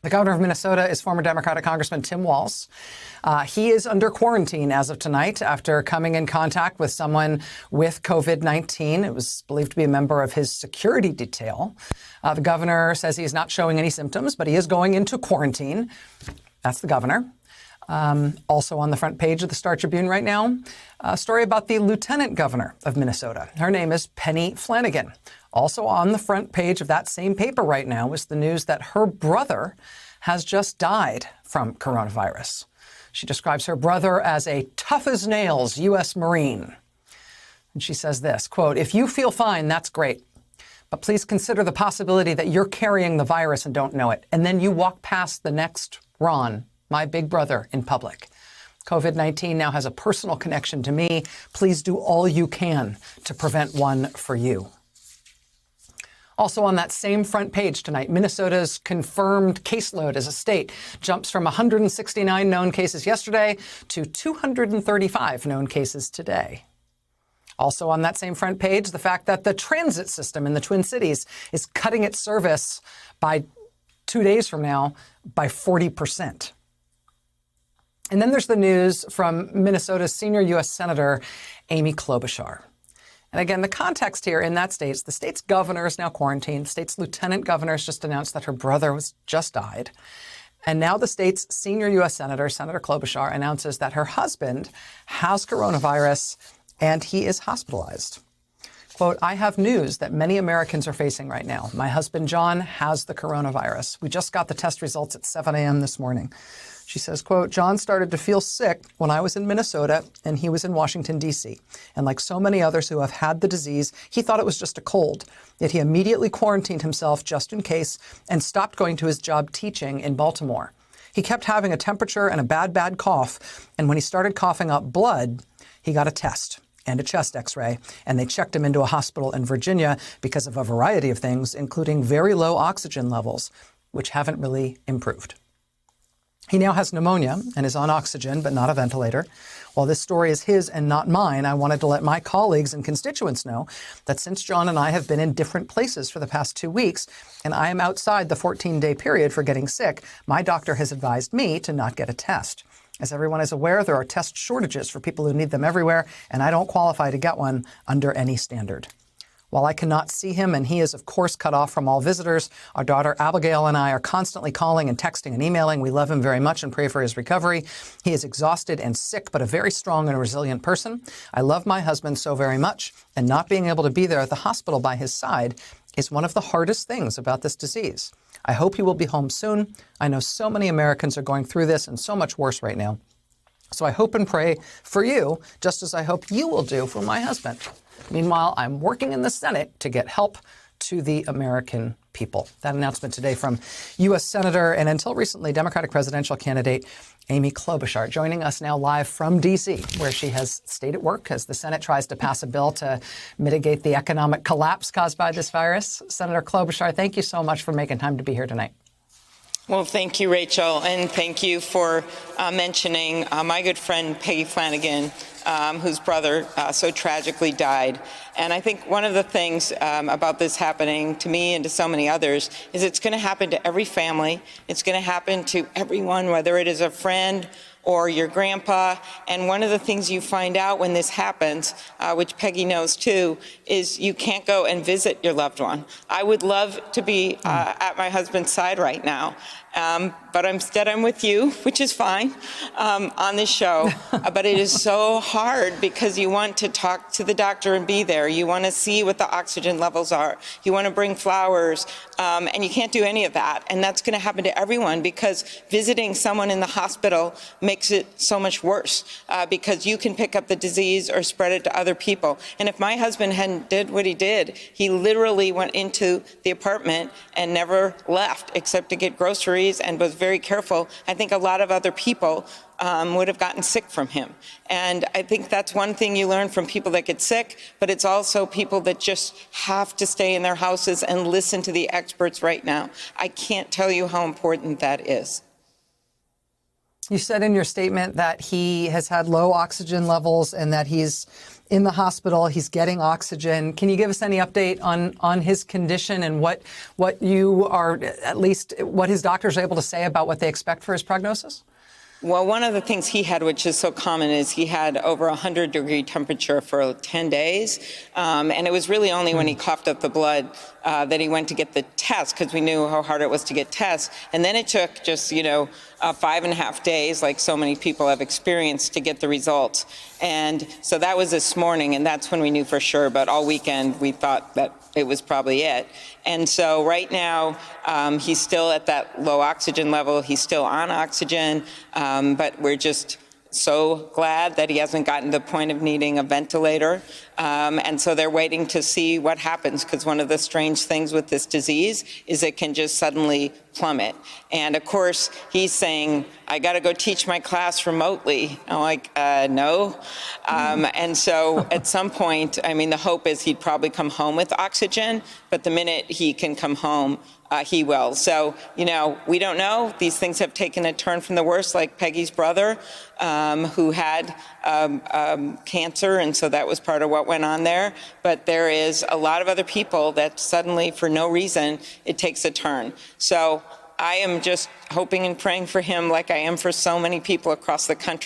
The governor of Minnesota is former Democratic Congressman Tim Walz. He is under quarantine as of tonight after coming in contact with someone with COVID-19. It was believed to be a member of his security detail. The governor says he is not showing any symptoms, but he is going into quarantine. That's the governor. Also on the front page of the Star Tribune right now, a story about the lieutenant governor of Minnesota. Her name is Penny Flanagan. Also on the front page of that same paper right now is the news that her brother has just died from coronavirus. She describes her brother as a tough as nails U.S. Marine. And she says this, quote, "If you feel fine, that's great. But please consider the possibility that you're carrying the virus and don't know it. And then you walk past the next Ron, my big brother, in public. COVID-19 now has a personal connection to me. Please do all you can to prevent one for you." Also on that same front page tonight, Minnesota's confirmed caseload as a state jumps from 169 known cases yesterday to 235 known cases today. Also on that same front page, the fact that the transit system in the Twin Cities is cutting its service by 2 days from now by 40%. And then there's the news from Minnesota's senior U.S. Senator Amy Klobuchar. And again, the context here in that state is the state's governor is now quarantined. The state's lieutenant governor has just announced that her brother just died. And now the state's senior U.S. Senator, Senator Klobuchar, announces that her husband has coronavirus and he is hospitalized. Quote, "I have news that many Americans are facing right now. My husband, John, has the coronavirus. We just got the test results at 7 a.m. this morning." She says, quote, "John started to feel sick when I was in Minnesota and he was in Washington, D.C. And like so many others who have had the disease, he thought it was just a cold. Yet he immediately quarantined himself just in case and stopped going to his job teaching in Baltimore. He kept having a temperature and a bad cough. And when he started coughing up blood, he got a test and a chest x-ray, and they checked him into a hospital in Virginia because of a variety of things, including very low oxygen levels, which haven't really improved. He now has pneumonia and is on oxygen, but not a ventilator. While this story is his and not mine, I wanted to let my colleagues and constituents know that since John and I have been in different places for the past 2 weeks, and I am outside the 14-day period for getting sick, my doctor has advised me to not get a test. As everyone is aware, there are test shortages for people who need them everywhere, and I don't qualify to get one under any standard. While I cannot see him, and he is, of course, cut off from all visitors, our daughter Abigail and I are constantly calling and texting and emailing. We love him very much and pray for his recovery. He is exhausted and sick, but a very strong and resilient person. I love my husband so very much, and not being able to be there at the hospital by his side is one of the hardest things about this disease. I hope he will be home soon. I know so many Americans are going through this and so much worse right now. So I hope and pray for you, just as I hope you will do for my husband. Meanwhile, I'm working in the Senate to get help to the American people." That announcement today from U.S. Senator and until recently Democratic presidential candidate Amy Klobuchar, joining us now live from D.C., where she has stayed at work as the Senate tries to pass a bill to mitigate the economic collapse caused by this virus. Senator Klobuchar, thank you so much for making time to be here tonight. Well, thank you, Rachel, and thank you for mentioning my good friend Peggy Flanagan, whose brother so tragically died. And I think one of the things about this happening to me and to so many others is it's going to happen to every family. It's going to happen to everyone, whether it is a friend or your grandpa. And one of the things you find out when this happens, which Peggy knows too, is you can't go and visit your loved one. I would love to be at my husband's side right now. But instead I'm with you, which is fine, on this show. But it is so hard because you want to talk to the doctor and be there. You want to see what the oxygen levels are. You want to bring flowers, and you can't do any of that. And that's going to happen to everyone because visiting someone in the hospital makes it so much worse because you can pick up the disease or spread it to other people. And if my husband hadn't did what he did, he literally went into the apartment and never left except to get groceries and was very careful. I think a lot of other people would have gotten sick from him. And I think that's one thing you learn from people that get sick, but it's also people that just have to stay in their houses and listen to the experts right now. I can't tell you how important that is. You said in your statement that he has had low oxygen levels and that he's in the hospital. He's getting oxygen. Can you give us any update on his condition and what you are, at least what his doctors are able to say about what they expect for his prognosis? Well, one of the things he had, which is so common, is he had over 100-degree temperature for 10 days. And it was really only when he coughed up the blood that he went to get the test, because we knew how hard it was to get tests. And then it took just, 5.5 days, like so many people have experienced, to get the results. And so that was this morning, and that's when we knew for sure. But all weekend, we thought that it was probably it. And so right now, he's still at that low oxygen level. He's still on oxygen, but we're just so glad that he hasn't gotten to the point of needing a ventilator. And so they're waiting to see what happens, because one of the strange things with this disease is it can just suddenly plummet. And of course, he's saying, I got to go teach my class remotely. I'm like, no. And so at some point, the hope is he'd probably come home with oxygen, but the minute he can come home, he will. So, we don't know. These things have taken a turn from the worst, like Peggy's brother, who had cancer, and so that was part of what went on there. But there is a lot of other people that suddenly, for no reason, it takes a turn. So I am just hoping and praying for him like I am for so many people across the country.